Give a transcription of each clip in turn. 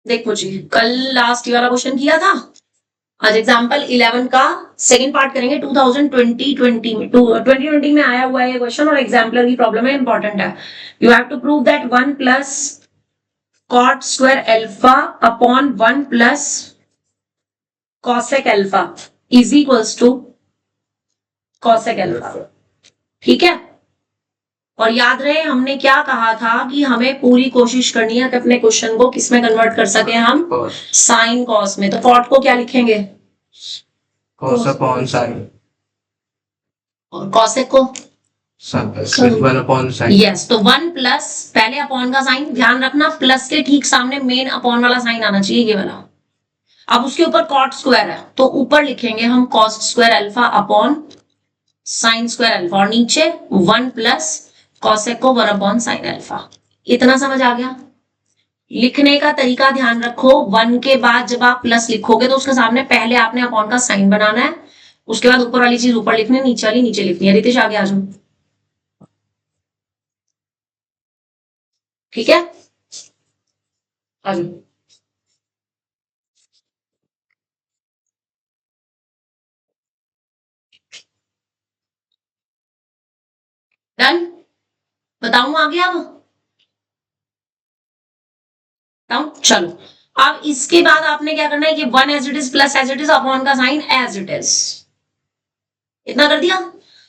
देखो जी, कल लास्ट वाला क्वेश्चन किया था, आज एग्जाम्पल 11 का सेकंड पार्ट करेंगे। 2020 में आया हुआ है ये क्वेश्चन और एग्जाम्पलर की प्रॉब्लम है, इंपॉर्टेंट है। You have to prove that 1 plus cot square alpha upon 1 plus cosec alpha is equals to cosec alpha. ठीक है, और याद रहे हमने क्या कहा था कि हमें पूरी कोशिश करनी है कि अपने क्वेश्चन को किस में कन्वर्ट कर सके हम, साइन कॉस में। तो कॉट को क्या लिखेंगे, कॉस अपॉन साइन, और कॉसेक को वन अपॉन साइन। यस, तो 1 प्लस पहले अपॉन का साइन, ध्यान रखना प्लस के ठीक सामने मेन अपॉन वाला साइन आना चाहिए, ये वाला। अब उसके ऊपर कॉट स्क्वायर है तो ऊपर लिखेंगे हम cos square alpha upon sine square alpha, और नीचे 1 प्लस कॉसेक को 1 अपॉन साइन अल्फा। इतना समझ आ गया। लिखने का तरीका ध्यान रखो, 1 के बाद जब आप प्लस लिखोगे तो उसके सामने पहले आपने अपॉन का साइन बनाना है, उसके बाद ऊपर वाली चीज ऊपर लिखनी है, नीचे वाली नीचे लिखनी है। रितेश आगे आ जाओ, ठीक है, आ जाओ। डन, बताऊं आगे अब, बताऊं, चलो। अब इसके बाद आपने क्या करना है कि 1 as it is plus as it is upon का साइन एज इट इज, इतना कर दिया।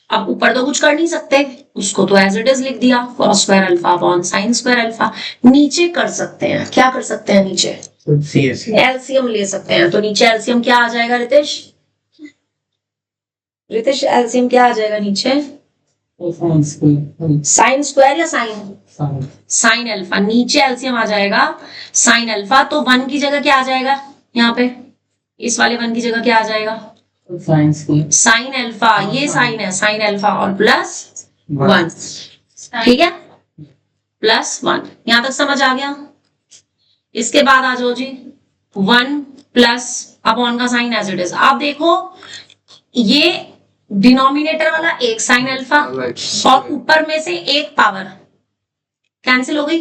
अब ऊपर तो कुछ कर नहीं सकते, उसको तो एज इट इज लिख दिया, cos square alpha upon sine square alpha. नीचे कर सकते हैं, क्या कर सकते हैं, नीचे एलसीएम ले सकते हैं। तो नीचे एलसीएम क्या आ जाएगा रितेश, रितेश एलसीएम क्या आ जाएगा नीचे, साइन स्क्वायर या साइन, साइन अल्फा। नीचे एलसीएम आ जाएगा साइन अल्फा, तो 1 की जगह क्या आ जाएगा, यहाँ पे इस वाले 1 की जगह क्या आ जाएगा, साइन अल्फा। ये साइन है, साइन अल्फा और प्लस 1, ठीक है, प्लस 1। यहां तक समझ आ गया। इसके बाद आ जाओ जी 1 प्लस अपॉन का साइन एज इट इज। आप देखो ये डिनोमिनेटर वाला एक साइन अल्फा और ऊपर में से एक पावर कैंसिल हो गई,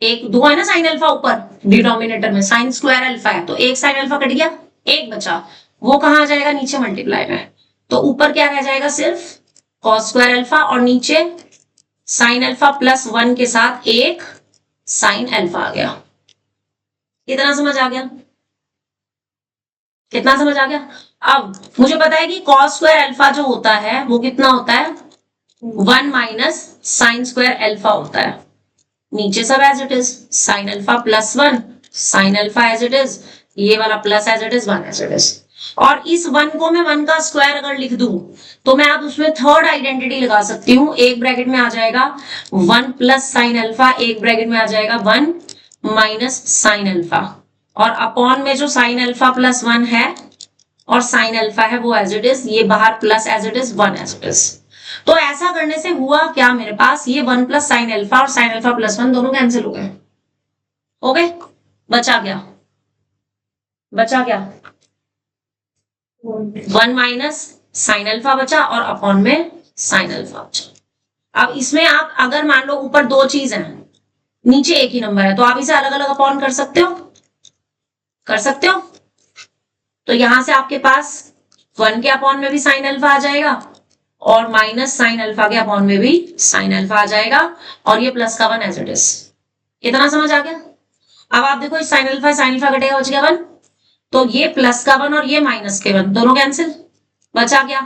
एक दो है ना साइन अल्फा ऊपर, डिनोमिनेटर में साइन स्क्वायर अल्फा है तो एक साइन अल्फा कट गया, एक बचा, वो कहां आ जाएगा, नीचे मल्टीप्लाई में। तो ऊपर क्या रह जाएगा, सिर्फ कॉस स्क्वायर अल्फा और नीचे साइन अल्फा प्लस 1 के साथ एक साइन अल्फा आ गया। कितना समझ आ गया, कितना समझ आ गया। अब मुझे पता है कि कॉस स्क्वायर अल्फा जो होता है वो कितना होता है, 1 माइनस साइन स्क्वायर अल्फा होता है। नीचे सब as it is, sine alpha plus 1 sine alpha as it is, ये वाला plus as it is 1 as it is. और इस 1 को मैं 1 का स्क्वायर अगर लिख दूं तो मैं अब उसमें थर्ड आइडेंटिटी लगा सकती हूँ। एक ब्रैकेट में आ जाएगा 1 प्लस साइन अल्फा, एक ब्रैकेट में आ जाएगा 1 माइनस साइन अल्फा, और अपॉन में जो साइन अल्फा प्लस 1 है और साइन अल्फा है वो एज इट इज, ये बाहर plus as it is 1 as it is. तो ऐसा करने से हुआ क्या, मेरे पास ये 1 प्लस साइन अल्फा और साइन अल्फा प्लस 1 दोनों कैंसिल हो गए, हो गए, बचा क्या, बचा क्या, 1 माइनस साइन अल्फा बचा और अपॉन में साइन अल्फा बचा। अब इसमें आप अगर मान लो ऊपर दो चीज है नीचे एक ही नंबर है तो आप इसे अलग अलग अपॉन कर सकते हो, कर सकते हो। तो यहां से आपके पास 1 के अपॉन में भी साइन अल्फा आ जाएगा और माइनस साइन अल्फा के अपॉन में भी साइन अल्फा आ जाएगा, और ये प्लस का 1 एज इट इज। इतना समझ आ गया। अब आप देखो साइन अल्फा कटेगा, बच गया 1, तो ये प्लस का 1 और ये माइनस के 1 दोनों कैंसिल, बचा क्या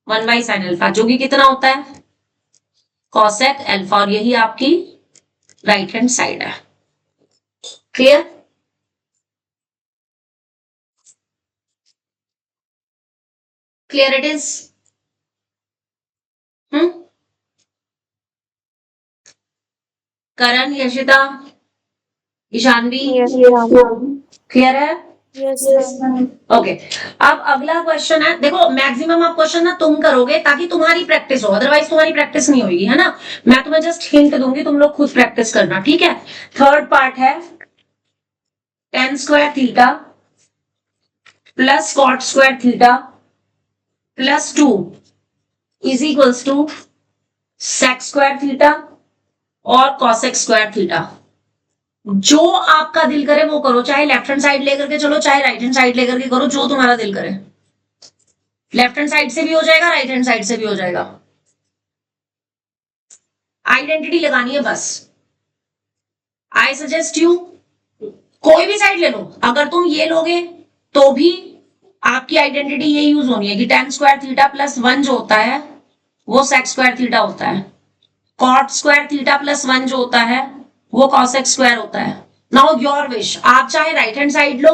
1 बाई साइन अल्फा, जो कि कितना होता है कॉसेक अल्फा, और यही आपकी राइट हैंड साइड है। Clear, clear it is. Karan, Yashita, Ishanvi, clear है, ओके। अब अगला क्वेश्चन है, देखो मैक्सिमम आप क्वेश्चन ना तुम करोगे ताकि तुम्हारी प्रैक्टिस हो, अदरवाइज तुम्हारी प्रैक्टिस नहीं होगी, है ना। मैं तुम्हें जस्ट हिंट दूंगी, तुम लोग खुद प्रैक्टिस करना, ठीक है। थर्ड पार्ट है tan square theta plus cot square theta plus 2 is equals to sec square theta और कॉसेक स्क्वायर थीटा। जो आपका दिल करे वो करो, चाहे लेफ्ट हैंड साइड लेकर के चलो, चाहे राइट हैंड साइड लेकर के करो, जो तुम्हारा दिल करे। लेफ्ट हैंड साइड से भी हो जाएगा, राइट हैंड साइड से भी हो जाएगा। आइडेंटिटी लगानी है बस। आई सजेस्ट यू कोई भी साइड ले लो, अगर तुम ये लोगे तो भी आपकी आइडेंटिटी ये यूज होनी है कि tan स्क्वायर थीटा प्लस 1 जो होता है वो sec स्क्वायर थीटा होता है, cot स्क्वायर थीटा प्लस 1 जो होता है वो cosec स्क्वायर होता है। नाउ योर विश, आप चाहे राइट हैंड साइड लो,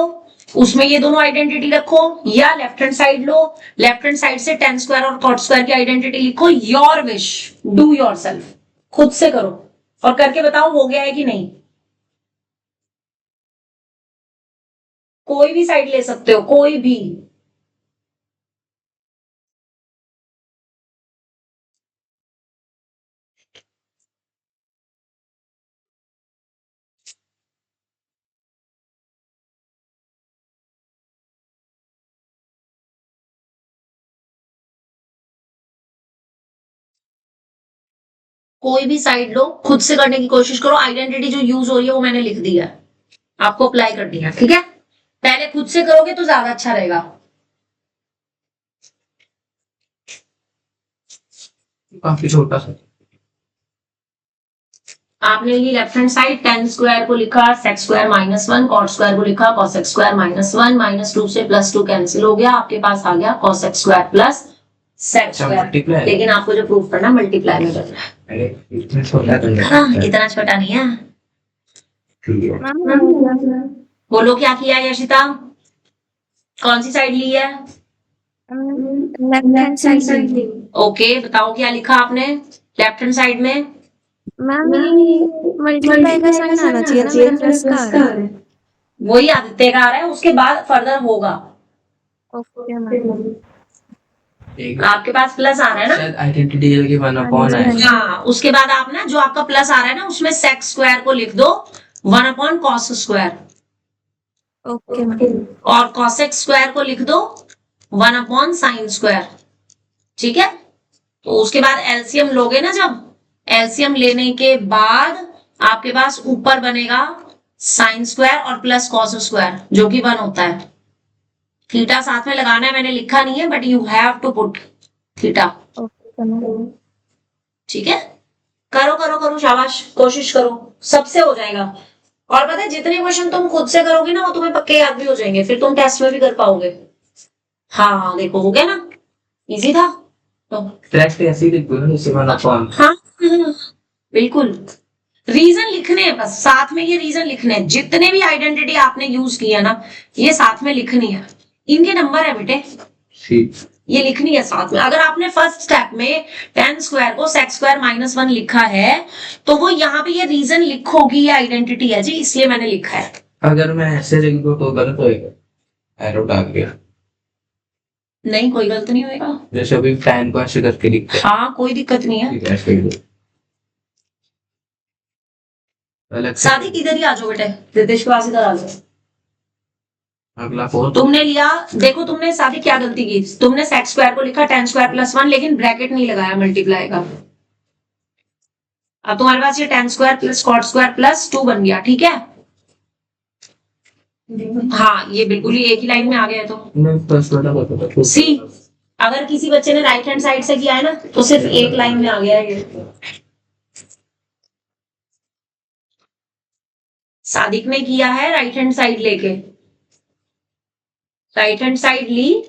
उसमें ये दोनों आइडेंटिटी रखो, या लेफ्ट हैंड साइड लो, लेफ्ट हैंड साइड से tan स्क्वायर और cot स्क्वायर की आइडेंटिटी लिखो। योर विश, डू योरसेल्फ, खुद से करो और करके बताओ हो गया है कि नहीं। कोई भी साइड ले सकते हो, कोई भी। कोई भी साइड लो, खुद से करने की कोशिश करो। आइडेंटिटी जो यूज हो रही है वो मैंने लिख दी है, आपको अप्लाई करनी है, ठीक है। पहले खुद से करोगे तो ज्यादा अच्छा रहेगा। काफी छोटा सा। आपने ली left hand side, tan square को लिखा sec square minus 1, cot square को लिखा cosec स्क्वायर माइनस 1, माइनस 2 से प्लस 2 कैंसिल हो गया, आपके पास आ गया cosec square plus sec square. लेकिन आपको जो प्रूफ करना मल्टीप्लाई में करना है। इतना छोटा तो नहीं। हाँ, इतना छोटा नहीं है। बोलो क्या किया है यशिता, कौन सी साइड ली है? Left hand side. ओके, बताओ क्या लिखा आपने लेफ्ट हैंड साइड में? मैम ये मल्टीप्लाई का साइन आना चाहिए ना, मेरा प्लस का आ रहा है। वही आदित्य का आ रहा है, उसके बाद फर्दर होगा। ओके मैम, आपके पास प्लस आ रहा है ना, शायद आइडेंटिटी के 1 अपॉन है। हाँ, उसके बाद आप ना जो आपका प्लस आ रहा है ना उसमें sec स्क्वायर को लिख दो 1 upon cos square, okay ma'am, और cosec स्क्वायर को लिख दो 1 अपॉन sin स्क्वायर, ठीक है। तो उसके बाद एलसीएम लोगे ना, जब एलसीएम लेने के बाद आपके पास ऊपर बनेगा sin स्क्वायर और प्लस cos स्क्वायर जो कि 1 होता है। थीटा साथ में लगाना है, मैंने लिखा नहीं है, but you have to put theta, okay ma'am. ठीक है। करो करो करो, शाबाश, कोशिश करो, सबसे हो जाएगा। और पता है जितने क्वेश्चन तुम खुद से करोगे ना वो तुम्हें पक्के याद भी हो जाएंगे, फिर तुम टेस्ट में भी कर पाओगे। हाँ देखो, हो गया ना, इजी था। तो डायरेक्ट ऐसे ही लिख दो ना, जैसे 1 अपॉन। हाँ बिल्कुल, रीजन लिखने हैं बस, साथ में ये रीजन लिखने हैं। जितने भी आइडेंटिटी आपने यूज किया ना ये साथ में लिखनी है, इनके नंबर है बेटे, ये लिखनी है साथ में। अगर आपने फर्स्ट स्टेप में tan स्क्वायर को sec स्क्वायर माइनस 1 लिखा है तो वो यहाँ पे ये रीजन लिखोगी, ये आइडेंटिटी है जी, इसलिए मैंने लिखा है। अगर मैं ऐसे लिख दूं तो गलत होएगा, एरो डाल गया। नहीं, कोई गलत नहीं होगा, जैसे अभी tan को ऐसे करके लिखते हैं। हाँ कोई दिक्कत नहीं है। ऐसे लिख दो। अलग से सादिक इधर ही आ जाओ बेटे, रितेश के पास इधर आ जाओ। अगला 4 तुमने लिया, देखो तुमने सादी क्या गलती की, तुमने sec स्क्वायर को लिखा tan स्क्वायर प्लस 1 लेकिन ब्रैकेट नहीं लगाया मल्टीप्लाई का। अब तुम्हारे पास ये tan square plus cot square plus 2 बन गया, ठीक है। हाँ ये बिल्कुल ही एक ही लाइन में आ गया है। तो मैं फर्स्ट वाला बता दो। सी, अगर किसी बच्चे ने राइट हैंड साइड से किया है ना तो सिर्फ एक लाइन में आ गया है ये। सादिक ने किया है राइट हैंड साइड लेके, राइट हैंड साइड ली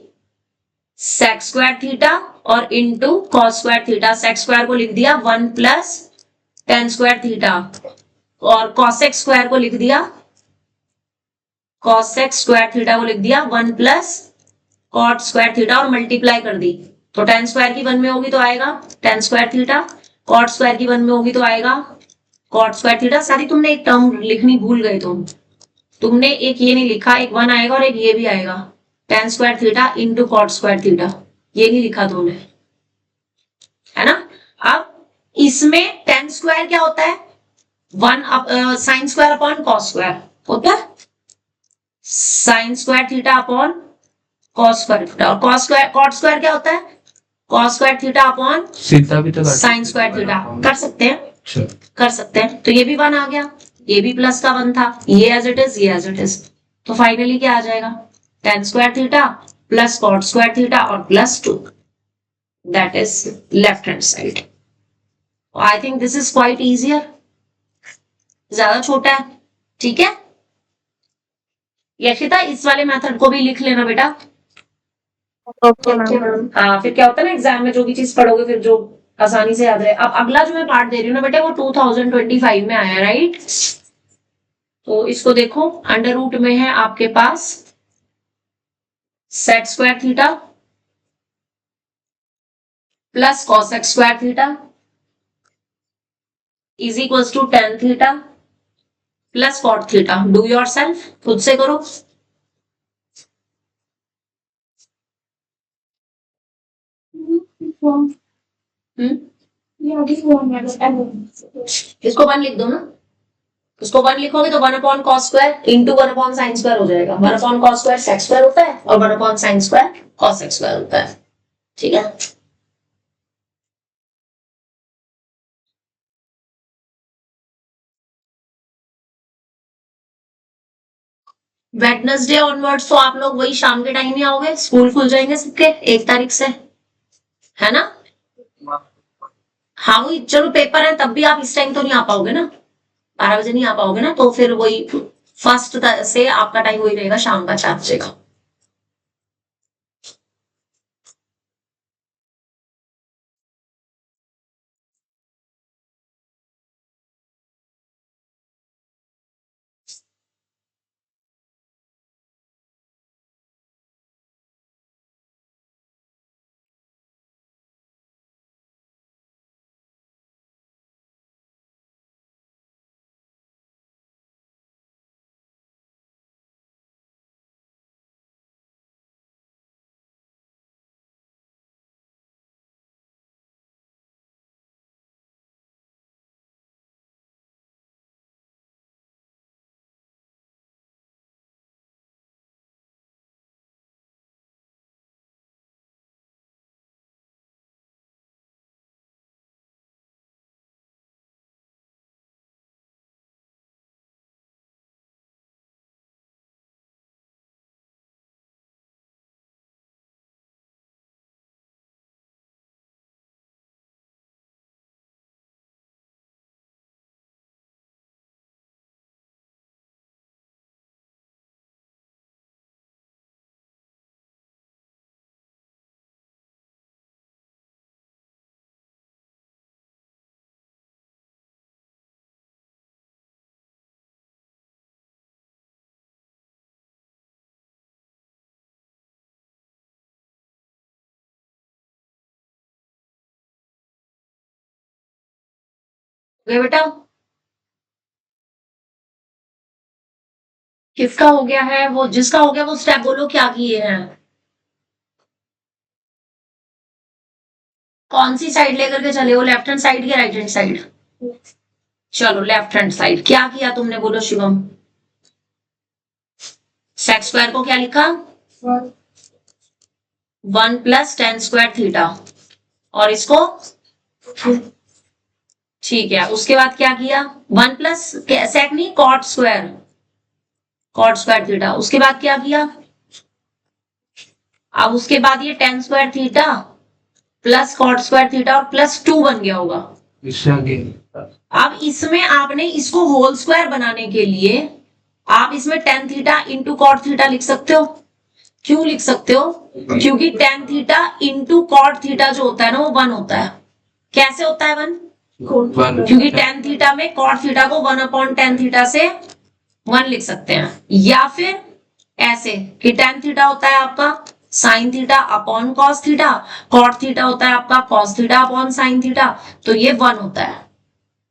sec स्क्वायर थीटा और into cos square theta. sec square को लिख दिया 1 प्लस tan स्क्वायर थीटा और cosec स्क्वायर को लिख दिया, cosec स्क्वायर थीटा को लिख दिया 1 प्लस cot स्क्वायर थीटा और मल्टीप्लाई कर दी। तो tan स्क्वायर की 1 में होगी तो आएगा tan square theta, cot square की 1 में होगी तो आएगा cot स्क्वायर थीटा। सारी तुमने एक टर्म लिखनी भूल गए, तुमने एक ये नहीं लिखा, एक 1 आएगा और एक ये भी आएगा, tan square theta into cot square theta, ये नहीं लिखा तुमने, है ना। अब इसमें tan स्क्वायर क्या होता है, 1 sin square upon cos square होता है, sin square theta upon cos square theta, और cot स्क्वायर क्या होता है, cos स्क्वायर थीटा अपॉन सीधा भी तो sin स्क्वायर थीटा। कर सकते हैं, अच्छा कर सकते हैं। तो ये भी 1 आ गया, ये भी प्लस का 1 था, ये एज इट इज, ये एज इट इज। तो फाइनली क्या आ जाएगा, tan square theta plus cot square theta और plus 2, that is left hand side. I think this is quite easier, ज्यादा छोटा है, ठीक है। यशिता इस वाले मेथड को भी लिख लेना बेटा। Okay ma'am. हाँ, फिर क्या होता है ना एग्जाम में जो भी चीज पढ़ोगे फिर जो आसानी से याद रहे। अब अगला जो मैं पार्ट दे रही हूँ ना बेटा वो 2025 में आया, राइट। तो इसको देखो, अंडर रूट में है आपके पास sec square theta plus cosec square theta is equals to tan theta plus cot theta. Do yourself, खुद से करो। इसको 1 लिख दो ना, उसको 1 लिखोगे तो 1 upon cos square into 1 upon sine square हो जाएगा। 1 upon cos square sec square होता है और 1 upon sine square cosec square होता है, ठीक है। वेडनेसडे ऑनवर्ड्स तो आप लोग वही शाम के टाइम ही आओगे, स्कूल खुल जाएंगे सबके 1 तारीख से, है ना। हाँ वही, चलो पेपर है तब भी आप इस टाइम तो नहीं आ पाओगे ना, 12 बजे नहीं आ पाओगे ना, तो फिर वही फर्स्ट से आपका टाइम वही रहेगा शाम का 4 बजे का। गए बेटा, किसका हो गया है, वो जिसका हो गया वो स्टेप बोलो क्या किए हैं, कौन सी साइड लेकर के चले हो, लेफ्ट हैंड साइड या राइट हैंड साइड। चलो लेफ्ट हैंड साइड, क्या किया तुमने बोलो शिवम। सेक स्क्वायर को क्या लिखा, 1 प्लस tan स्क्वायर थीटा, और इसको ठीक है। उसके बाद क्या किया, 1 प्लस सेक नहीं कॉट स्क्वायर थीटा। उसके बाद क्या किया, अब उसके बाद ये tan square theta plus cot square theta और प्लस 2 बन गया होगा। अब इसमें आपने इसको होल स्क्वायर बनाने के लिए आप इसमें tan theta into cot theta लिख सकते हो। क्यों लिख सकते हो, क्योंकि tan theta into cot theta जो होता है ना वो 1 होता है। कैसे होता है 1, क्योंकि tan थीटा में कॉट थीटा को 1 अपॉन tan थीटा से 1 लिख सकते हैं, या फिर ऐसे कि tan थीटा होता है आपका sine theta upon cos theta, cot theta होता है आपका cos theta upon sine theta, तो ये 1 होता है।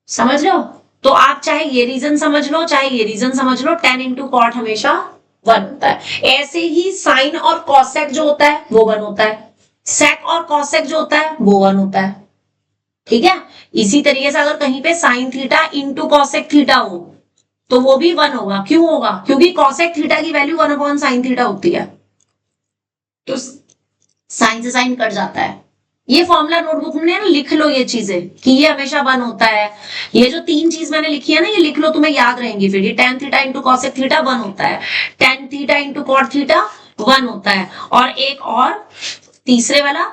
समझ रहे हो, तो आप चाहे ये रीजन समझ लो चाहे ये रीजन समझ लो, tan इंटू कॉट हमेशा 1 होता है। ऐसे ही साइन और कॉसेक जो होता है वो 1 होता है, सेक और कॉसेक जो होता है वो 1 होता है, ठीक है। इसी तरीके से अगर कहीं पे sine theta into cosec theta हो तो वो भी 1 होगा। क्यों होगा, क्योंकि कॉसेक थीटा की वैल्यू 1 अपॉन साइन थीटा होती है, तो साइन से साइन कट जाता है, ये फॉर्मूला नोटबुक में ना लिख लो ये चीजें कि ये हमेशा 1 होता है। ये जो 3 चीज मैंने लिखी है ना, ये लिख लो, तुम्हें याद रहेंगी फिर। ये tan theta into cosec theta 1 होता है, tan theta into cot theta 1 होता है, और एक और तीसरे वाला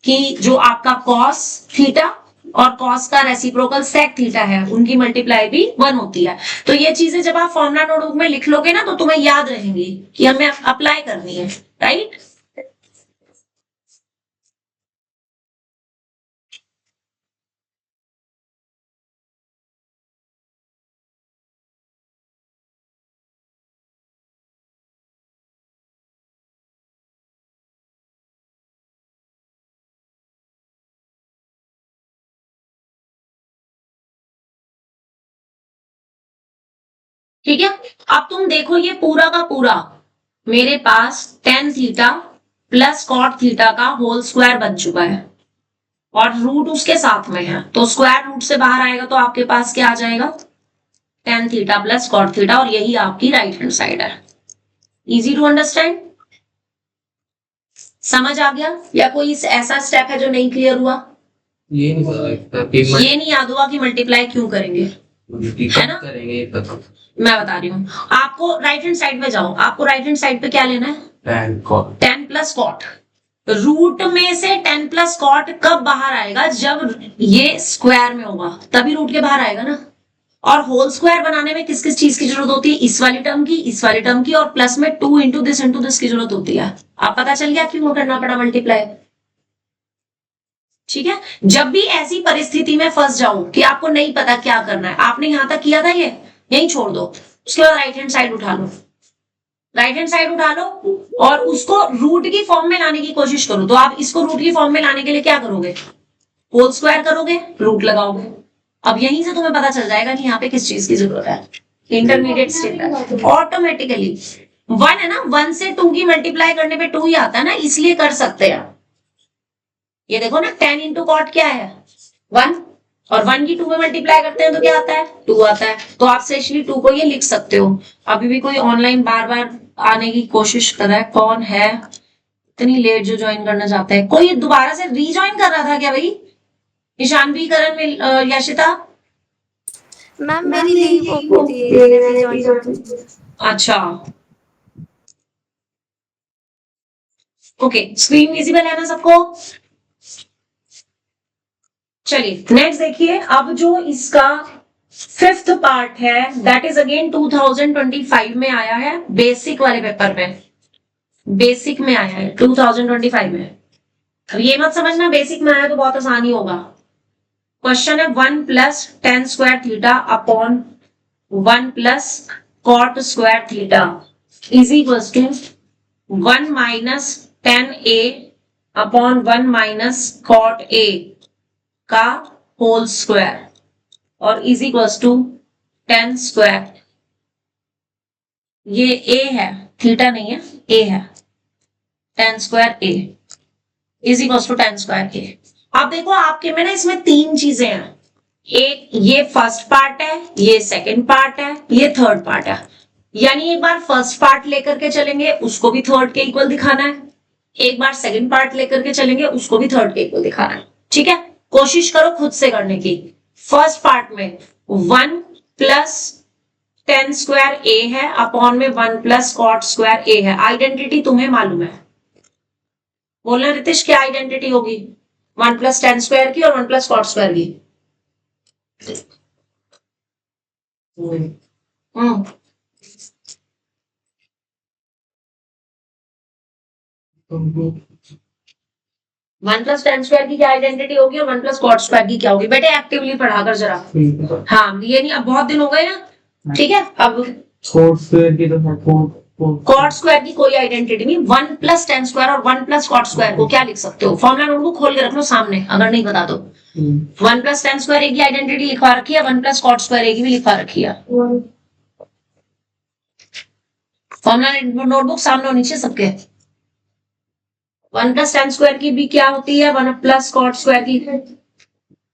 कि जो आपका कॉस थीटा और कॉस का रेसिप्रोकल सेक थीटा है, उनकी मल्टीप्लाई भी 1 होती है। तो ये चीजें जब आप फॉर्मूला नोटबुक में लिख लोगे ना, तो तुम्हें याद रहेंगी कि हमें अप्लाई करनी है, राइट। ठीक है, अब तुम देखो ये पूरा का पूरा मेरे पास tan theta plus cot theta का होल स्क्वायर बन चुका है, और रूट उसके साथ में है, तो स्क्वायर रूट से बाहर आएगा तो आपके पास क्या आ जाएगा, tan theta plus cot theta, और यही आपकी राइट हैंड साइड है। इजी टू अंडरस्टैंड, समझ आ गया, या कोई ऐसा स्टेप है जो नहीं क्लियर हुआ? ये नहीं पता कि ये नहीं याद हुआ कि मल्टीप्लाई क्यों करेंगे, है ना? करेंगे पता। मैं बता रही हूँ आपको, राइट हैंड साइड पे जाओ, आपको राइट हैंड साइड पे क्या लेना है, tan cot tan plus cot. Root में से tan प्लस कॉट कब बाहर आएगा, जब ये स्क्वायर में होगा तभी रूट के बाहर आएगा ना। और होल स्क्वायर बनाने में किस किस चीज की जरूरत होती है, इस वाली टर्म की, इस वाली टर्म की, और प्लस में 2 इंटू दिस की जरूरत होती है। आप पता चल गया क्यों करना पड़ा मल्टीप्लाई। ठीक है, जब भी ऐसी परिस्थिति में फंस जाओ कि आपको नहीं पता क्या करना है, आपने यहां तक किया था, ये यही छोड़ दो, उसके बाद राइट हैंड साइड उठा लो, राइट हैंड साइड उठा लो और उसको रूट की फॉर्म में लाने की कोशिश करो। तो आप इसको रूट की फॉर्म में लाने के लिए क्या करोगे, होल स्क्वायर करोगे, रूट लगाओगे। अब यहीं से तुम्हें पता चल जाएगा कि यहाँ पे किस चीज की जरूरत है, इंटरमीडिएट स्टेप है, ऑटोमेटिकली 1 है ना, 1 से 2 की मल्टीप्लाई करने पे 2 ही आता है ना, इसलिए कर सकते हैं। ये देखो ना, tan इंटू कॉट क्या है 1, और 1 की 2 में मल्टीप्लाई करते हैं तो क्या आता है, 2 आता है। तो आप सेशली 2 को ये लिख सकते हो। अभी भी कोई ऑनलाइन बार बार आने की कोशिश कर रहा है, कौन है इतनी लेट जो ज्वाइन करना चाहता है? कोई दोबारा से रीज्वाइन कर रहा था क्या भाई? ईशानवी, करण, यशिता? मैम मेरी लीव हो गई थी, मैंने ज्वाइन किया। अच्छा, ओके, स्क्रीन विजिबल है ना सबको? चलिए नेक्स्ट देखिए, अब जो इसका 5th पार्ट है, दैट इज अगेन 2025 में आया है, बेसिक वाले पेपर में, बेसिक में आया है 2025 में। अब ये मत समझना बेसिक में आया तो बहुत आसानी होगा। क्वेश्चन है 1 plus tan square theta upon 1 plus cot square theta is equal to 1 minus tan a upon 1 minus cot a का होल स्क्वायर, और is equals to tan square, ये a है, थीटा नहीं है, a है, tan square a is equals to tan square a। अब देखो आपके में ना इसमें 3 चीजें हैं, एक ये फर्स्ट पार्ट है, ये सेकंड पार्ट है, ये थर्ड पार्ट है। यानी एक बार फर्स्ट पार्ट लेकर के चलेंगे, उसको भी थर्ड के इक्वल दिखाना है, एक बार सेकंड पार्ट लेकर के चलेंगे, उसको भी थर्ड के इक्वल दिखाना है। ठीक है, कोशिश करो खुद से करने की। फर्स्ट पार्ट में 1 प्लस tan स्क्वायर a है अपॉन में 1 प्लस कॉट स्क्वायर a है। आइडेंटिटी तुम्हें मालूम है, बोलना रितेश क्या आइडेंटिटी होगी, 1 प्लस tan स्क्वायर की और 1 प्लस कॉट स्क्वायर की। वन प्लस tan स्क्वायर की क्या आइडेंटिटी होगी और 1 प्लस कॉट स्क्वायर की क्या होगी? बेटे एक्टिवली पढ़ा कर जरा। हाँ, ये नहीं, अब बहुत दिन हो गए ना। ठीक है, अब cot square की तो कॉट स्क्वायर की कोई आइडेंटिटी नहीं, 1 प्लस tan स्क्वायर और 1 प्लस कॉट स्क्वायर को क्या लिख सकते हो? फॉर्मूला नोटबुक खोल के रख लो सामने, अगर नहीं बता तो। 1 प्लस tan स्क्वायर की आइडेंटिटी लिखवा रखी है, 1 प्लस कॉट स्क्वायर की भी लिखवा रखी है। फॉर्मूला नोटबुक सामने होनी चाहिए सबके। 1 प्लस tan स्क्वायर की भी क्या होती है, 1 प्लस कॉट स्क्वायर की,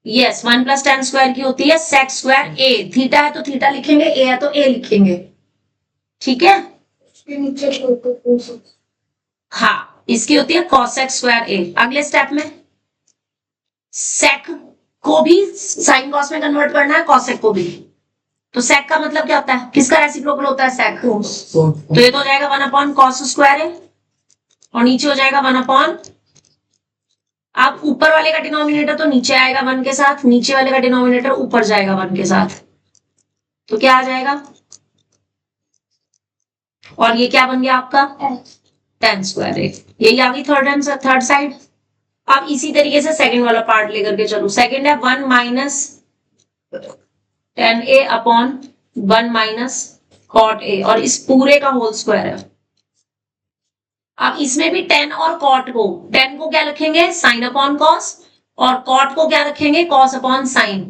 यस 1 प्लस tan स्क्वायर की होती है sec स्क्वायर a। थीटा है तो थीटा लिखेंगे, a है तो a लिखेंगे। ठीक है, हाँ, इसकी होती है cosec स्क्वायर a। अगले स्टेप में सेक को भी साइन कॉस में कन्वर्ट करना है, कॉसेक को भी। तो सेक का मतलब क्या होता है, किसका रेसिप्रोकल होता है सेक? तो ये तो हो जाएगा 1/cos² है और नीचे हो जाएगा 1/, अब ऊपर वाले का डिनोमिनेटर तो नीचे आएगा 1 के साथ, नीचे वाले का डिनोमिनेटर ऊपर जाएगा 1 के साथ, तो क्या आ जाएगा? और ये क्या बन गया आपका tan²। यही आ गई थर्ड साइड। अब इसी तरीके से सेकंड वाला पार्ट लेकर के चलो। सेकंड है 1 - tan(a)/1 - cot(a) और इस पूरे का होल स्क्वायर है। अब इसमें भी tan और cot को, tan को क्या रखेंगे sin/cos और cot को क्या रखेंगे cos/sin।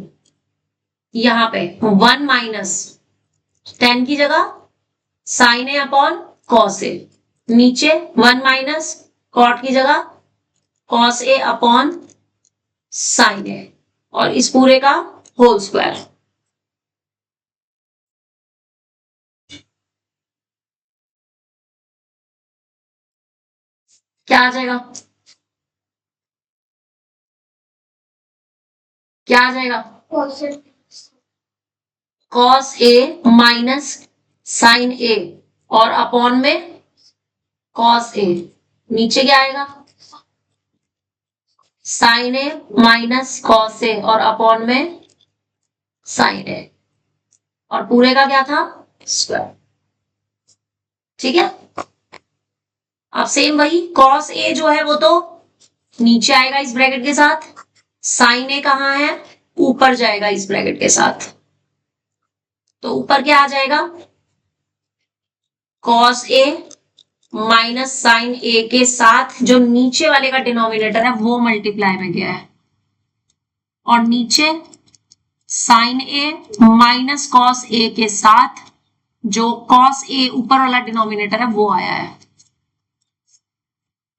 यहां पे 1 - tan की जगह sin(a)/cos(a), नीचे 1 - cot की जगह cos(a)/sin(a) और इस पूरे का होल स्क्वायर। क्या आ जाएगा? क्या आ जाएगा? cos(a) - sin(a) और अपॉन में cos(a), नीचे क्या आएगा sin(a) - cos(a) और अपॉन में sin(a) और पूरे का क्या था स्क्वायर। ठीक है, अब सेम वही cos(a) जो है वो तो नीचे आएगा इस ब्रैकेट के साथ, sin(a) कहां है ऊपर जाएगा इस ब्रैकेट के साथ, तो ऊपर क्या आ जाएगा cos(a) - sin(a) के साथ जो नीचे वाले का डिनोमिनेटर है वो मल्टीप्लाई में गया है और नीचे sin(a) - cos(a) के साथ जो cos(a) ऊपर वाला डिनोमिनेटर है वो आया है।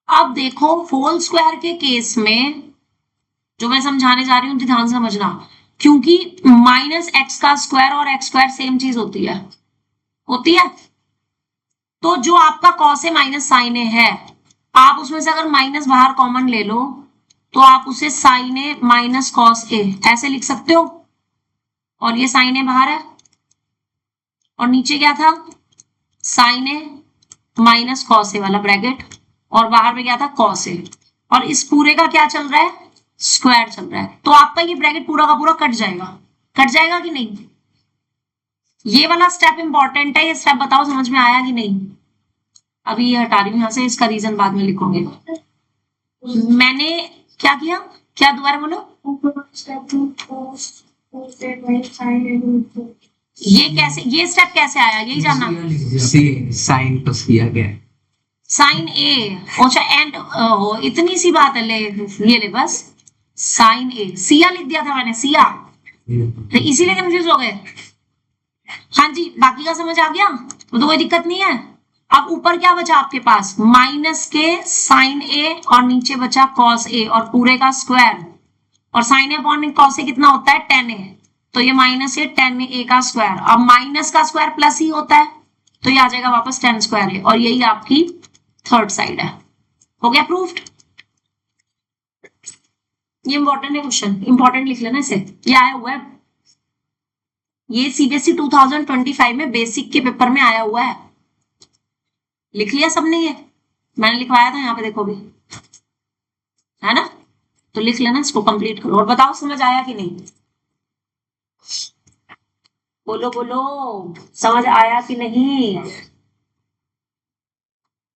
अब देखो होल स्क्वायर के केस में जो मैं समझाने जा रही हूं ध्यान से समझना, क्योंकि -x² और x² सेम चीज होती है तो जो आपका cos a minus sin a है, आप उसमें से अगर माइनस बाहर कॉमन ले लो तो आप उसे sin a - cos a ऐसे लिख सकते हो, और ये sin a बाहर है और नीचे क्या था sin a - cos a वाला ब्रैकेट और बाहर में क्या था cos a, और इस पूरे का क्या चल रहा है स्क्वायर चल रहा है। तो आपका ये ब्रैकेट पूरा का पूरा कट जाएगा कि नहीं? ये वाला स्टेप इंपॉर्टेंट है, ये स्टेप बताओ समझ में आया कि नहीं? अभी ये हटा रही हूं यहां से, इसका रीजन बाद में लिखोगे। मैंने क्या किया, क्या दोबारा बोलो? ये कैसे, ये स्टेप कैसे आया यही जानना। साइन प्लस किया गया sin a, अच्छा एंड हो इतनी सी बात है, ये ले बस sin a, सिया लिख दिया था मैंने सिया, तो इसीलिए कंफ्यूज हो गए। हाँ जी, बाकी का समझ आ गया तो कोई दिक्कत नहीं है। अब ऊपर क्या बचा आपके पास माइनस के sin a और नीचे बचा cos a और पूरे का स्क्वायर, और sin a upon cos a कितना होता है tan a, तो ये माइनस है tan a का स्क्वायर। अब माइनस का स्क्वायर प्लस ही होता है तो ये आ जाएगा वापस tan² a, और यही आपकी थर्ड साइड है। हो गया प्रूफ्ड? ये इंपॉर्टेंट है क्वेश्चन, इंपॉर्टेंट लिख लेना इसे, ये आया हुआ है, ये सीबीएसई 2025 में बेसिक के पेपर में आया हुआ है। लिख लिया सबने? ये मैंने लिखवाया था यहाँ पे देखो भी, है ना? तो लिख लेना इसको, कंप्लीट करो और बताओ समझ आया कि नहीं। बोलो बोलो समझ आया कि नहीं।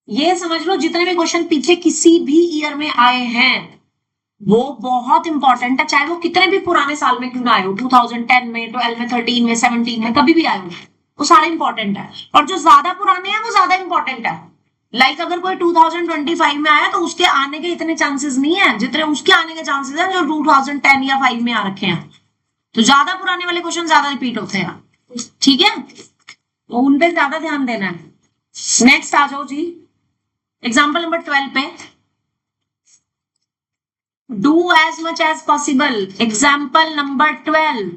ये समझ लो जितने भी क्वेश्चन पीछे किसी भी ईयर में आए हैं वो बहुत इंपॉर्टेंट है, चाहे वो कितने भी पुराने साल में क्यों ना आए हो, 2010 में, 12 में, 13 में, 17 में, कभी भी आए हो, वो सारे इंपॉर्टेंट है। और जो ज्यादा पुराने हैं वो ज्यादा इंपॉर्टेंट है। लाइक अगर कोई 2025 में आया तो उसके आने के इतने चांसेस नहीं है जितने उसके आने के चांसेस हैं जो 2010 या 5 में आ रखे हैं। तो ज्यादा पुराने वाले क्वेश्चन ज्यादा रिपीट होते हैं, ठीक है, तो उन पे ज्यादा ध्यान देना है। नेक्स्ट आ जाओ जी, एग्जाम्पल नंबर 12 पे, do as much as possible, example number 12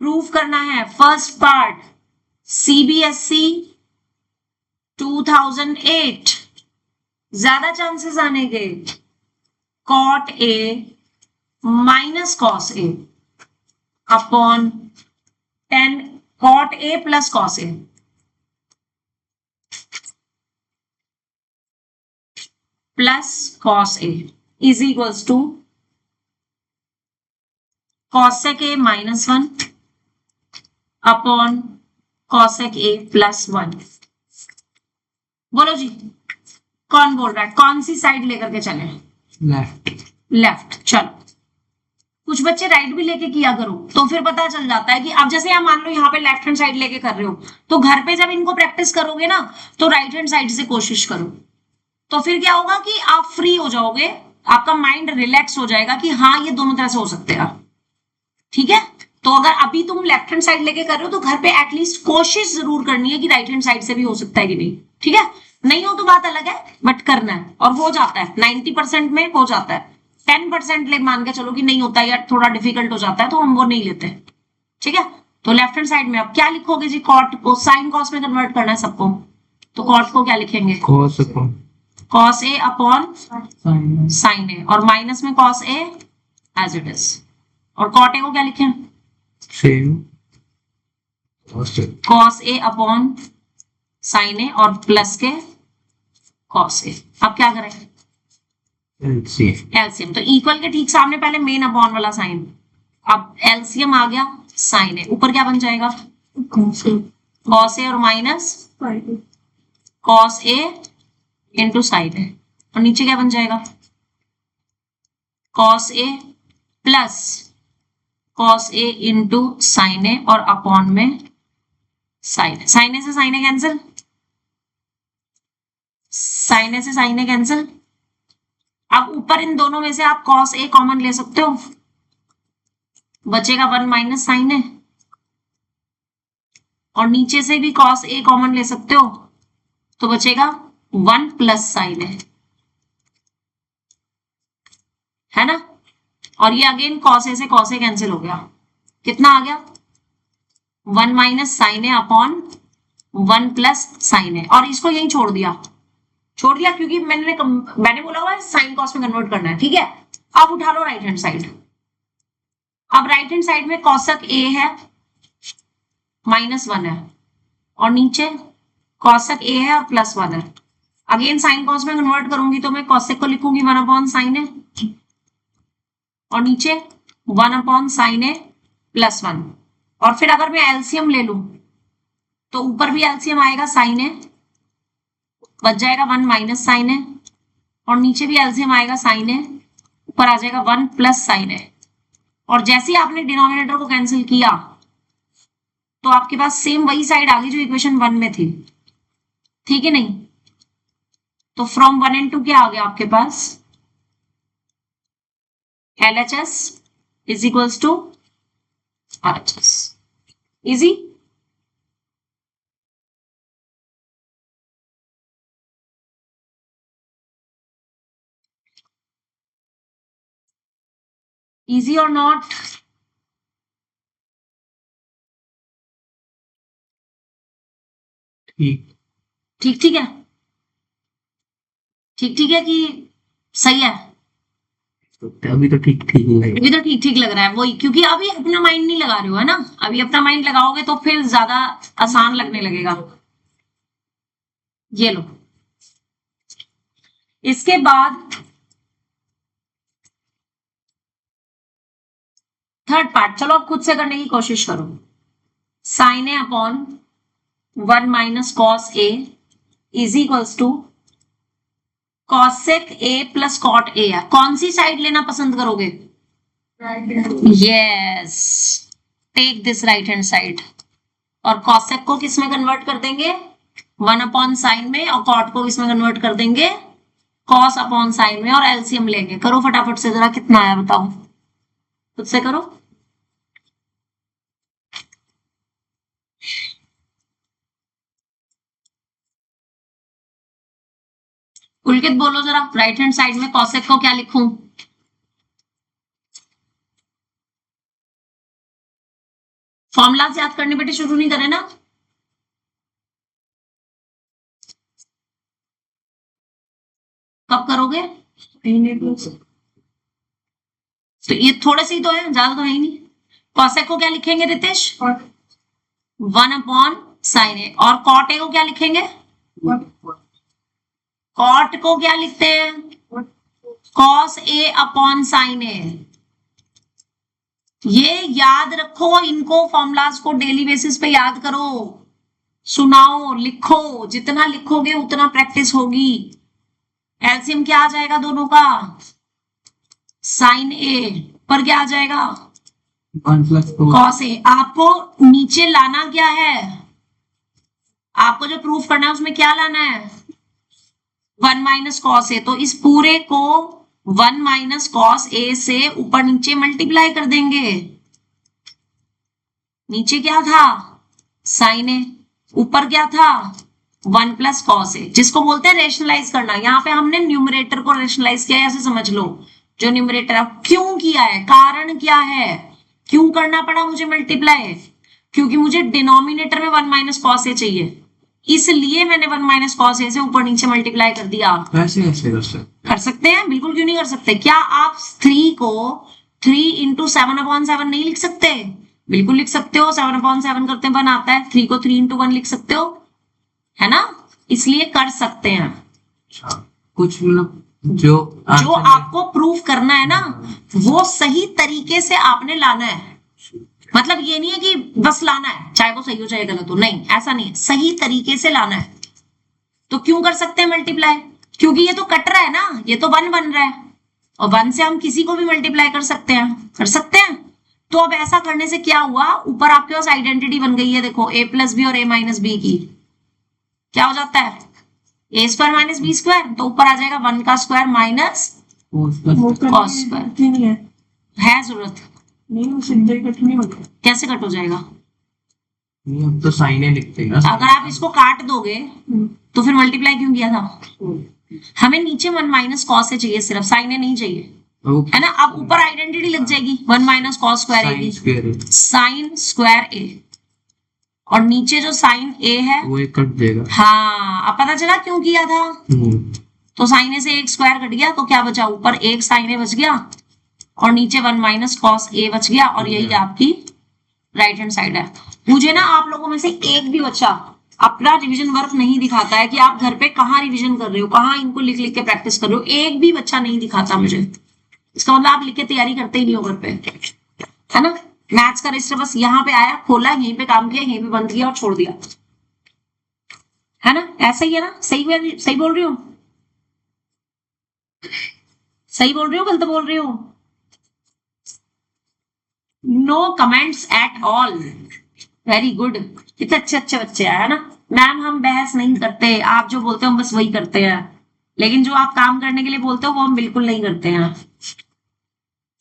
proof करना है। फर्स्ट पार्ट सीबीएसई 2008, ज्यादा चांसेस आने के, cot a minus cos a upon 10 cot a plus cos A plus cos a is equals to cosec a -1 upon cosec a +1। बोलो जी, कौन बोल रहा है? कौन सी साइड लेकर के चले? लेफ्ट। लेफ्ट। चलो, कुछ बच्चे राइट भी लेके किया करो, तो फिर पता चल जाता है कि अब जैसे आप मान लो यहाँ पे लेफ्ट हैंड साइड लेके कर रहे हो, तो घर पे जब इनको प्रैक्टिस करोगे ना, तो राइट हैंड साइड से कोशिश करो। तो फिर क्या होगा कि आप फ्री हो जाओगे, आपका माइंड रिलैक्स हो जाएगा कि हाँ ये दोनों तरह से हो सकते हैं। ठीक है, तो अगर अभी तुम लेफ्ट हैंड साइड लेके कर रहे हो तो घर पे एटलीस्ट कोशिश जरूर करनी है कि राइट हैंड साइड से भी हो सकता है कि नहीं। ठीक है, नहीं हो तो बात अलग है, बट करना है और हो जाता है। 90% में हो जाता है। 10% ले मान के चलो कि नहीं होता या थोड़ा डिफिकल्ट हो जाता है, तो हम वो नहीं लेते। ठीक है, तो लेफ्ट हैंड साइड में आप क्या लिखोगे जी? कॉट को साइन कॉस में कन्वर्ट करना है सबको, तो कॉट को क्या लिखेंगे? Cos a upon sine a, और माइनस में cos a as it is, और कॉट ए को क्या लिखें? Same cos a upon sine a और प्लस के कॉस ए। अब क्या करें? एलसीएम। तो इक्वल के ठीक सामने पहले मेन अपॉन वाला साइन, अब एलसीएम आ गया साइन ए, ऊपर क्या बन जाएगा? कॉस ए और minus cos A into sine a, और नीचे क्या बन जाएगा? Cos A plus cos A into sine a और अपॉन में साइन ए। साइन ए से साइन ए कैंसिल, साइन ए से साइन ए कैंसिल। अब ऊपर इन दोनों में से आप कॉस ए कॉमन ले सकते हो, बचेगा 1 माइनस साइन ए, और नीचे से भी कॉस ए कॉमन ले सकते हो, तो बचेगा 1 प्लस साइन ए, है ना। और ये अगेन कॉस ए से कॉस ए कैंसिल हो गया, कितना आ गया? 1 minus sign a upon 1 plus sine a, और इसको यहीं छोड़ दिया क्योंकि मैंने बोला हुआ है साइन कॉस में कन्वर्ट करना है। ठीक है, अब उठा लो राइट हैंड साइड। अब राइट हैंड साइड में कॉसक ए है -1 है, और नीचे कॉसक ए है और +1 है। अगेन साइन कॉस में कन्वर्ट करूंगी तो मैं कॉसेक को लिखूंगी 1 अपॉन साइन ए, और नीचे 1 अपॉन साइन ए +1। और फिर अगर मैं एलसीएम ले लूं तो ऊपर भी एलसीएम आएगा साइन ए, बच जाएगा 1 माइनस साइन ए, और नीचे भी एलसीएम आएगा साइन ए, ऊपर आ जाएगा 1 प्लस साइन ए। और जैसे ही आपने डिनोमिनेटर को कैंसिल किया तो आपके पास सेम वही साइड आ गई जो इक्वेशन 1 में थी। ठीक है नहीं? तो फ्रॉम 1 and 2 क्या आ गया आपके पास? LHS is equals to RHS। Easy? Easy or not? ठीक ठीक है, ठीक है कि सही है? अभी तो ठीक अभी तो ठीक लग रहा है, वही, क्योंकि अभी अपना माइंड नहीं लगा रहे हो, है ना। अभी अपना माइंड लगाओगे तो फिर ज्यादा आसान लगने लगेगा। ये लो, इसके बाद थर्ड पार्ट, चलो अब खुद से करने की कोशिश करो। Sine a upon 1 minus cos a is equals to cosec a plus cot a है। कौन सी साइड लेना पसंद करोगे? Yes, take this right hand side. और कॉसेक को किस में कन्वर्ट कर देंगे? 1 अपॉन साइन में, और कॉट को किस में कन्वर्ट कर देंगे? कॉस अपॉन साइन में, और एलसीएम लेंगे। करो फटाफट से, जरा कितना आया बताओ, खुद से करो। पुलकित बोलो जरा, राइट हैंड साइड में कॉसेक को क्या लिखूं? फॉर्मूलाज याद करने बेटे शुरू नहीं करे ना? कब करोगे? तो ये थोड़े से ही तो है, ज्यादा तो है ही नहीं। कॉसेक को क्या लिखेंगे रितेश? 1/sin A। और कॉट ए को क्या लिखेंगे? कॉट को क्या लिखते हैं? cos A/sin A। ये याद रखो, इनको फॉर्मूलाज को डेली बेसिस पे याद करो, सुनाओ, लिखो, जितना लिखोगे उतना प्रैक्टिस होगी। एलसीएम क्या आ जाएगा दोनों का? sin A पर क्या आ जाएगा? 1 + 2 cos A। आपको नीचे लाना क्या है? आपको जो प्रूफ करना है उसमें क्या लाना है? 1 - cos A। तो इस पूरे को 1 - cos A से ऊपर नीचे मल्टीप्लाई कर देंगे। नीचे क्या था? sin A। ऊपर क्या था? 1 + cos A, जिसको बोलते हैं रेशनलाइज करना। यहाँ पे हमने न्यूमरेटर को रेशनलाइज किया है, ऐसे समझ लो। जो न्यूमरेटर है क्यों किया है, कारण क्या है, क्यों करना पड़ा मुझे मल्टीप्लाई? क्योंकि मुझे डिनोमिनेटर में 1 - cos A चाहिए, इसलिए मैंने 1 - cos A से ऊपर नीचे मल्टीप्लाई कर दिया। ऐसे कैसे कर सकते हैं, बिल्कुल, क्यों नहीं कर सकते? क्या आप 3 को 3 × 7/7 नहीं लिख सकते? बिल्कुल लिख सकते हो। 7/7 करते हैं 1 आता है, 3 को 3 × 1 लिख सकते हो, है ना? इसलिए कर सकते हैं। अच्छा, कुछ मतलब जो आपको प्रूफ करना है ना, वो सही तरीके से आपने लाना है। मतलब ये नहीं है कि बस लाना है, चाहे वो सही हो चाहे गलत हो, नहीं, ऐसा नहीं है, सही तरीके से लाना है। तो क्यों कर सकते हैं मल्टीप्लाई? क्योंकि ये तो कट रहा है ना, ये तो 1 बन रहा है, और 1 से हम किसी को भी मल्टीप्लाई कर सकते हैं, कर सकते हैं। तो अब ऐसा करने से क्या हुआ, ऊपर आपके पास आइडेंटिटी बन गई है, देखो A + B और A - B की। क्या हो जाता है? A² - B², तो ऊपर आ जाएगा 1 का स्क्वायर माइनस cos स्क्वायर। है जरूरत? नहीं, सीधे कट नहीं होता। कैसे कट हो जाएगा? नहीं, हम तो साइन ए लिखते हैं ना। अगर आप इसको काट दोगे तो फिर मल्टीप्लाई क्यों किया था? हमें नीचे 1 - cos से चाहिए, सिर्फ sin A नहीं चाहिए, है ना? अब ऊपर आइडेंटिटी लग जाएगी, 1 - cos स्क्वायर A की, sin स्क्वायर A, और नीचे जो sin A है वो एक कट देगा। हाँ, अब पता चला क्यों किया था। तो sin A से एक स्क्वायर कट गया, तो क्या बचा? ऊपर एक sin A बच गया और नीचे 1 - cos A बच गया, और यही आपकी राइट हैंड साइड है। मुझे ना आप लोगों में से एक भी बच्चा अपना रिवीजन वर्क नहीं दिखाता है कि आप घर पे कहाँ रिवीजन कर रहे हो, कहाँ इनको लिख लिख के प्रैक्टिस कर रहे हो, एक भी बच्चा नहीं दिखाता मुझे। इसका मतलब आप लिख के तैयारी करते ही नहीं हो घर पे, है ना? मैथ्स का रजिस्टर बस यहाँ पे आया, खोला, यहीं पे काम किया, यहीं पे बंद किया और छोड़ दिया, है ना? ऐसा ही है ना? सही बोल रही हूँ? सही बोल रही हो, गलत बोल रही हूँ? No comments at all. Very good, कितने अच्छे अच्छे बच्चे हैं, है ना? मैम हम बहस नहीं करते, आप जो बोलते हो हम बस वही करते हैं, लेकिन जो आप काम करने के लिए बोलते हो वो हम बिल्कुल नहीं करते हैं।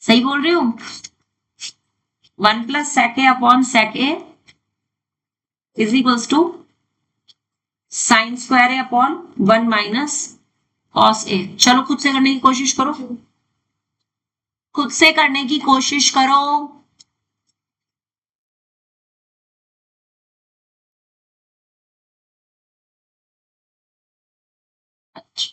सही बोल रही हूँ? 1 + sec A upon sec A is equals to sin square A upon 1 - cos A। चलो खुद से करने की कोशिश करो, खुद से करने की कोशिश करो। अच्छा।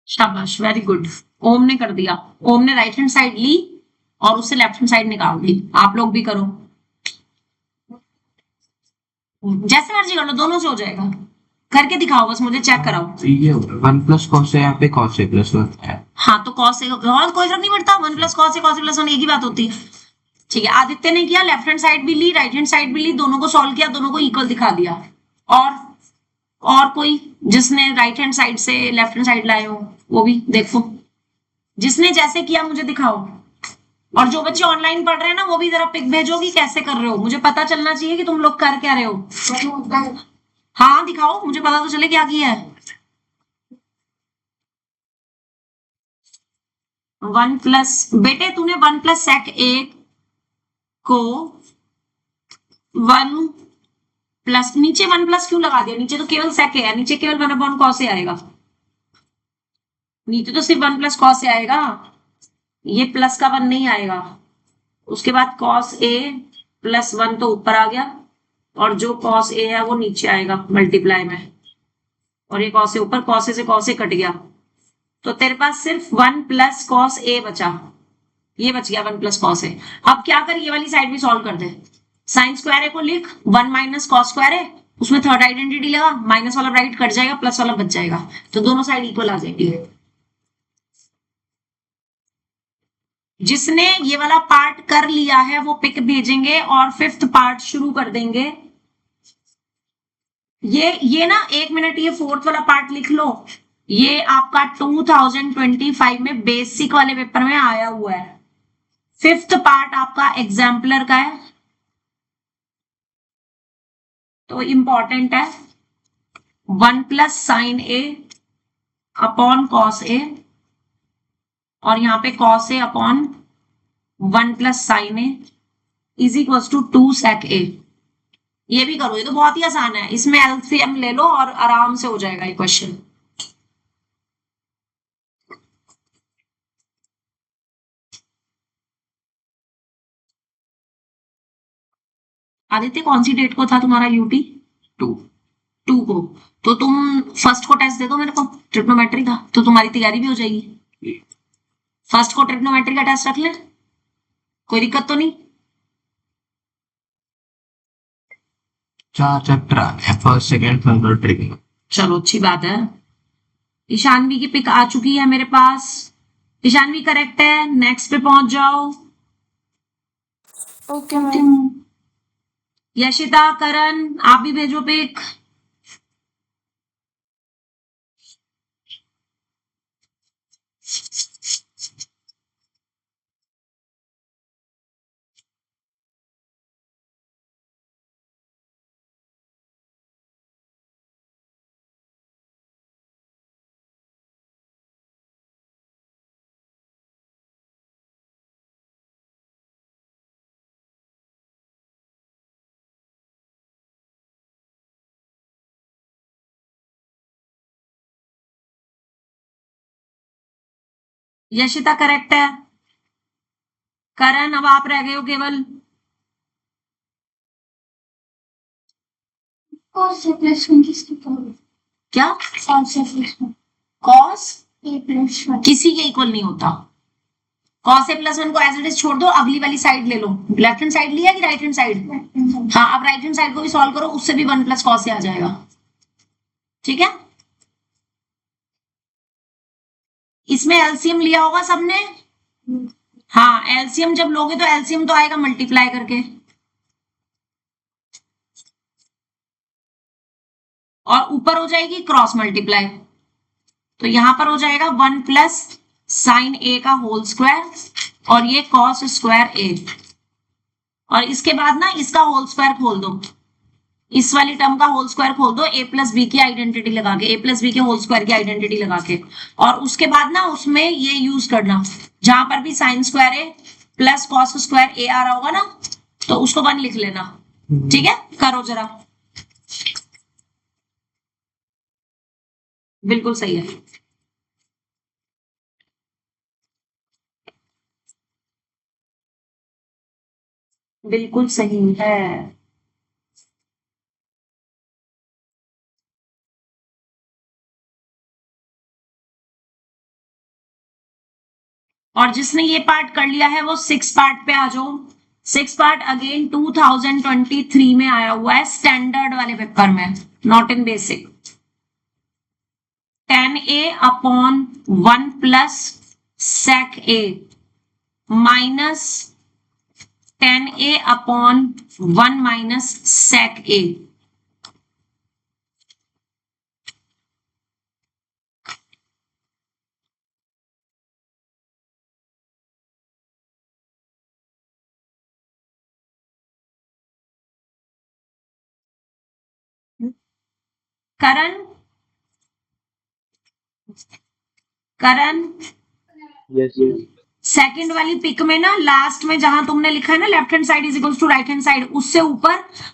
शाबाश, वेरी गुड। ओम ने कर दिया, ओम ने राइट हैंड साइड ली और उससे लेफ्ट हैंड साइड निकाल दी। आप लोग भी करो, जैसे मर्जी कर लो, दोनों से हो जाएगा। करके दिखाओ, बस मुझे चेक कराओ। तो ये 1 + cos है, यहाँ पे cos a + 1 है। हाँ तो कॉस से और कोई फर्क नहीं पड़ता, 1 + cos a + 1 एक ही बात होती है। ठीक है, आदित्य ने किया, लेफ्ट हैंड साइड भी ली, राइट हैंड साइड भी ली, दोनों को सॉल्व किया, दोनों को इक्वल दिखा दिया। और कोई जिसने राइट हैंड साइड से लेफ्ट हैंड साइड लाए हो, वो भी देखो, जिसने जैसे किया मुझे दिखाओ। और जो बच्चे ऑनलाइन पढ़ रहे हैं ना, वो भी जरा पिक भेजोगी कैसे कर रहे हो, मुझे पता चलना चाहिए कि तुम लोग कर क्या रहे हो। हाँ दिखाओ, मुझे पता तो चले क्या किया है। 1 बेटे तूने 1 + sec a को 1 नीचे 1 क्यों लगा दिया, नीचे तो केवल sec a है, नीचे केवल 1/cos a आएगा, नीचे तो सिर्फ 1 + cos a आएगा, ये प्लस का 1 नहीं आएगा। उसके बाद cos a + 1 तो ऊपर आ गया, और जो cos a है वो नीचे आएगा मल्टीप्लाई में, और ये cos a ऊपर, cos a से cos a कट गया, तो तेरे पास सिर्फ 1 + cos a बचा, ये बच गया 1 + cos a। अब क्या कर, ये वाली साइड भी सॉल्व कर दे। साइन स्क्वायर ए को लिख 1 - cos स्क्वायर ए, उसमें थर्ड आइडेंटिटी लगा, माइनस वाला ब्राइट कट जाएगा, प्लस वाला बच जाएगा, तो दोनों साइड इक्वल आ जाएगी। जिसने ये वाला पार्ट कर लिया है वो पिक भेजेंगे और 5th पार्ट शुरू कर देंगे। ये ना 1 मिनट, ये 4th वाला पार्ट लिख लो, ये आपका 2025 में बेसिक वाले पेपर में आया हुआ है। 5th पार्ट आपका एग्जाम्पलर का है, तो इंपॉर्टेंट है। 1 + sin a upon cos a, और यहाँ पे cos a upon 1 + sin a is equal to 2 sec a। ये भी करो, ये तो बहुत ही आसान है, इसमें एलसीएम ले लो और आराम से हो जाएगा ये क्वेश्चन। आदित्य कौन सी डेट को था तुम्हारा यूटी? 2 को, तो तुम फर्स्ट को टेस्ट दे दो मेरे को, ट्रिग्नोमेट्री का, तो तुम्हारी तैयारी भी हो जाएगी। फर्स्ट को ट्रिग्नोमेट्री का टेस्ट रख ले, कोई दिक्कत तो नहीं। 4 चैप्टर आ गया, फर्स्ट सेकंड थर्ड ट्रिक। चलो अच्छी बात है। ईशानवी की पिक आ चुकी है मेरे पास, ईशानवी करेक्ट है, नेक्स्ट पे पहुंच जाओ। Okay ma'am. यशिता, करण, आप भी भेजो पिक। यशिता करेक्ट है, करण अब आप रह गए हो केवल। cos a + 1 किसकी पावर? क्या? cos a + 1 cos a + 1 किसी के इक्वल नहीं होता। cos a + 1 को एज इट इज छोड़ दो, अगली वाली साइड ले लो। लेफ्ट हैंड साइड लिया कि राइट हैंड साइड? हाँ, अब राइट हैंड साइड को भी सॉल्व करो, उससे भी 1 + cos a आ जाएगा। ठीक है, इसमें एलसीएम लिया होगा सबने। हाँ, एलसीएम जब लोगे तो एलसीएम तो आएगा मल्टीप्लाई करके, और ऊपर हो जाएगी क्रॉस मल्टीप्लाई, तो यहां पर हो जाएगा 1 + sin a का होल स्क्वायर, और ये cos स्क्वायर a, और इसके बाद ना इसका होल स्क्वायर खोल दो, इस वाली टर्म का होल स्क्वायर खोल दो, a + b की आइडेंटिटी लगा के, a + b के होल स्क्वायर की आइडेंटिटी लगा के, और उसके बाद ना उसमें ये यूज करना, जहां पर भी sin square a + cos square a आ रहा होगा ना, तो उसको 1 लिख लेना। ठीक है, करो जरा, बिल्कुल सही है, बिल्कुल सही है। और जिसने ये पार्ट कर लिया है वो 6 पार्ट पे आ जाओ। 6 पार्ट अगेन 2023 में आया हुआ है स्टैंडर्ड वाले पेपर में, not in basic. 10a upon 1 plus sec a minus 10a upon 1 minus sec a। Karan Karan second वाली पिक में ना लास्ट में जहां तुमने लिखा है ना left hand side is equals to right hand side, उससे ऊपर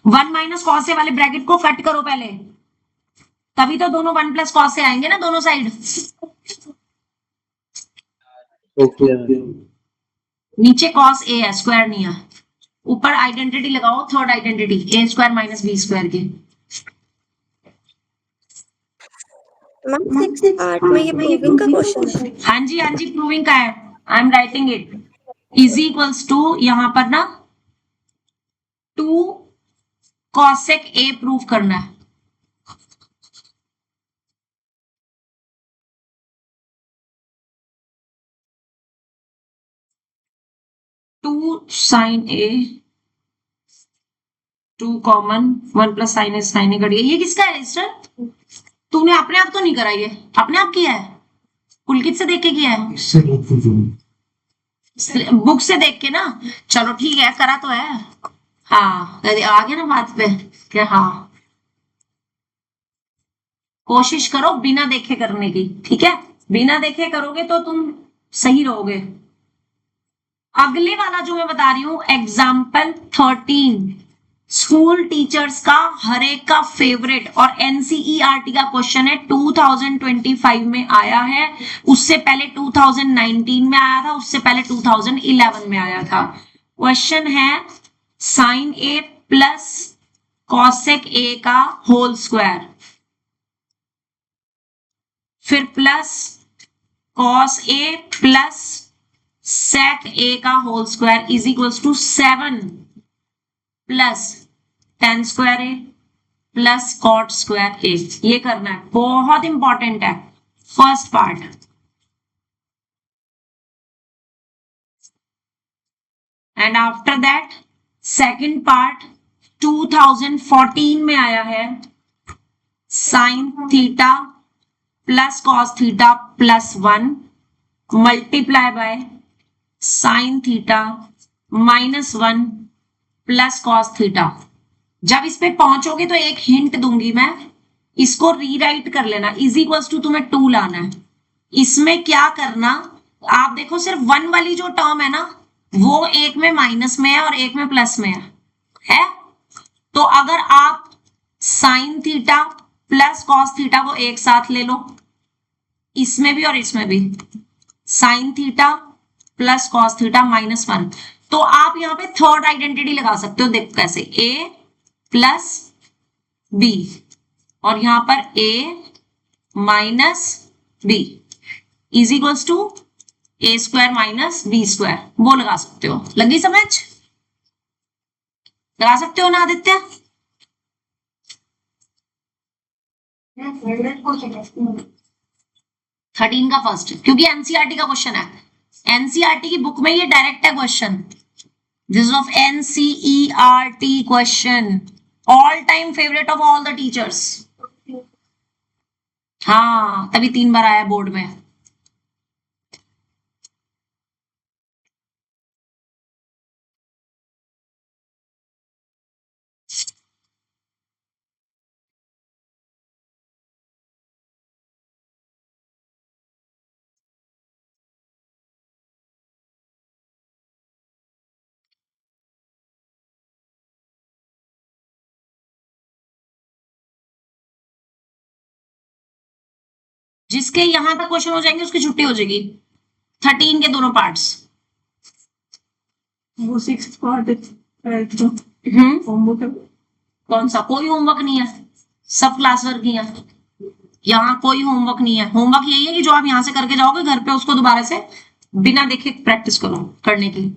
1 माइनस कॉस ए वाले ब्रैकेट को कट करो पहले, तभी तो दोनों 1 प्लस कॉस ए आएंगे ना दोनों साइड। नीचे कॉस ए है, स्क्वायर नहीं है। ऊपर आइडेंटिटी लगाओ, थर्ड आइडेंटिटी ए स्क्वायर माइनस बी स्क्वायर की। मैम 6 पार्ट में ये प्रूविंग का क्वेश्चन है। हाँ जी प्रूविंग का है, I am writing it. Is equals to यहां पर ना 2 कॉसेक ए प्रूव करना है। Two sine a 2 common 1 plus sine a cut गया। ये किसका है रजिस्टर? तूने अपने आप तो नहीं करा, ये अपने आप किया है, पुलकित से देख के किया है, बुक से देख के ना। चलो ठीक है, करा तो है। हाँ आ गया ना बात पे क्या? हाँ कोशिश करो बिना देखे करने की, ठीक है? बिना देखे करोगे तो तुम सही रहोगे। अगले वाला जो मैं बता रही हूं एग्जाम्पल 13, स्कूल टीचर्स का हर एक का फेवरेट और एनसीईआरटी का क्वेश्चन है, 2025 में आया है, उससे पहले 2019 में आया था, उससे पहले 2011 में आया था। क्वेश्चन है sine A plus cosec A का होल स्क्वायर, फिर plus cos A plus sec A का whole square is equals to 7 plus tan square A plus cot square A. ये करना है, बहुत इंपॉर्टेंट है first part. And after that second part 2014 में आया है, sine theta plus cos theta plus 1 multiply by sine theta minus 1 plus cos theta. जब इस पे पहुंचोगे तो एक हिंट दूंगी मैं, इसको रीराइट कर लेना। इज इक्वल्स टू तुम्हें 2 लाना है। इसमें क्या करना, आप देखो सिर्फ 1 वाली जो टर्म है ना वो एक में माइनस में है और एक में प्लस में है? तो अगर आप sign theta plus cos theta को एक साथ ले लो, इसमें भी और इसमें भी, sign theta plus cos theta minus 1, तो आप यहाँ पे थर्ड आइडेंटिटी लगा सकते हो। देखो कैसे, a प्लस बी और यहां पर a minus b is equals to a square minus b square, वो लगा सकते हो। लगी समझ? लगा सकते हो ना आदित्य? थर्टीन का फर्स्ट, क्योंकि एनसीईआरटी का क्वेश्चन है। एनसीईआरटी की बुक में ये डायरेक्ट है question, this of NCERT question, all time favourite of all the teachers. हाँ तभी 3 बार आया बोर्ड में। जिसके यहां तक क्वेश्चन हो जाएंगे उसकी छुट्टी हो जाएगी। 13 के दोनों पार्ट्स। वो 6 पार्ट तो होमवर्क है। कौन सा? कोई होमवर्क नहीं है, सब क्लास वर्क ही है। यहाँ कोई होमवर्क नहीं है। होमवर्क यही है कि जो आप यहाँ से करके जाओगे घर पे उसको दोबारा से बिना देखे प्रैक्टिस करो करने की।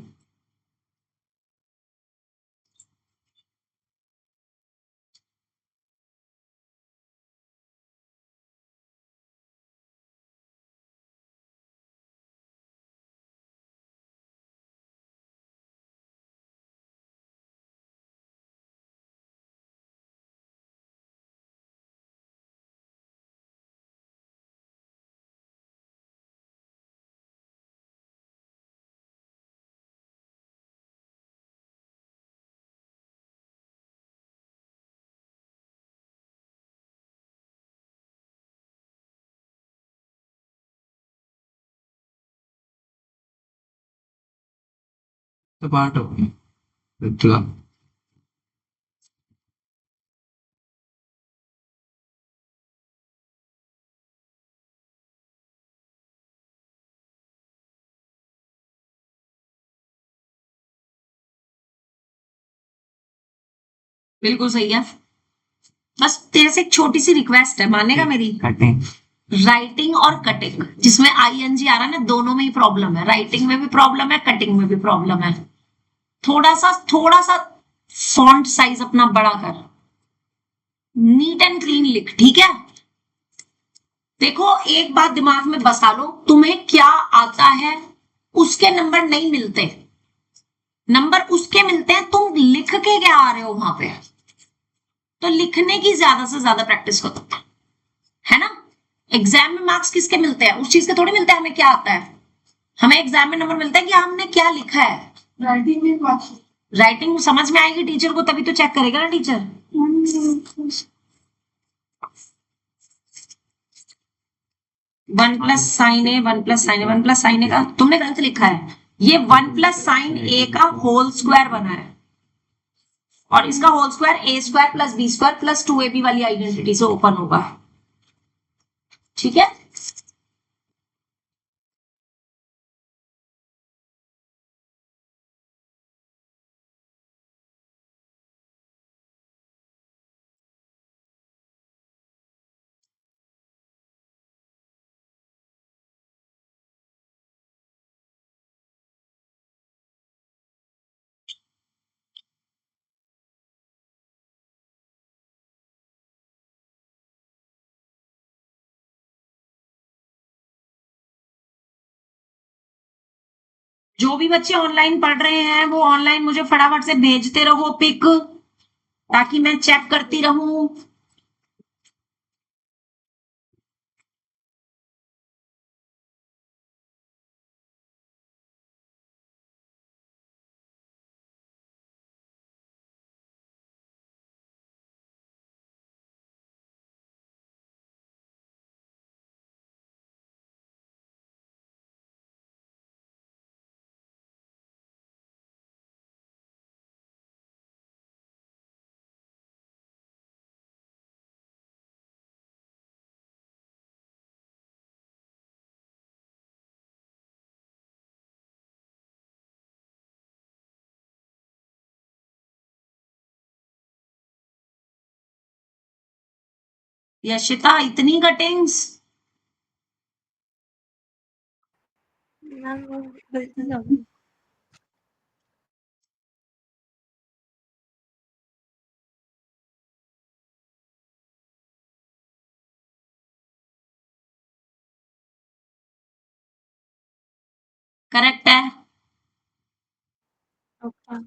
The part of Ritla. बिल्कुल सही है। बस तेरे से एक छोटी सी रिक्वेस्ट है, मानेगा मेरी? Cutting. राइटिंग और कटिंग जिसमें आईएनजी आ रहा है ना, दोनों में ही प्रॉब्लम है। राइटिंग में भी प्रॉब्लम है, कटिंग में भी प्रॉब्लम है। थोड़ा सा फॉन्ट साइज अपना बड़ा कर, नीट एंड क्लीन लिख, ठीक है? देखो एक बात दिमाग में बसा लो, तुम्हें क्या आता है उसके नंबर नहीं मिलते, नंबर उसके मिलते हैं तुम लिख के क्या आ रहे हो वहां पे। तो लिखने की ज्यादा से ज्यादा प्रैक्टिस करो, है ना? एग्जाम में मार्क्स किसके मिलते हैं? उस चीज के थोड़ी मिलते हैं हमें क्या आता है। हमें एग्जाम में नंबर मिलता है कि हमने क्या लिखा है। राइटिंग में बात राइटिंग समझ में आएगी टीचर को, तभी तो चेक करेगा ना टीचर। वन प्लस साइन ए, वन प्लस साइन ए, वन प्लस साइन ए का तुमने गलत लिखा है। ये वन प्लस साइन ए का होल स्क्वायर बना है और इसका whole square A square plus B square plus 2ab वाली आइडेंटिटी से ओपन होगा, ठीक है? जो भी बच्चे ऑनलाइन पढ़ रहे हैं वो ऑनलाइन मुझे फटाफट से भेजते रहो पिक, ताकि मैं चेक करती रहूं। यशिता इतनी कटिंग्स? मैम वो गलती से हो गई। करेक्ट है। ओके।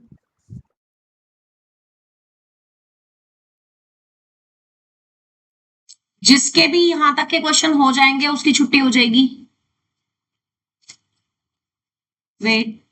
जिसके भी यहां तक के क्वेश्चन हो जाएंगे उसकी छुट्टी हो जाएगी। वेट,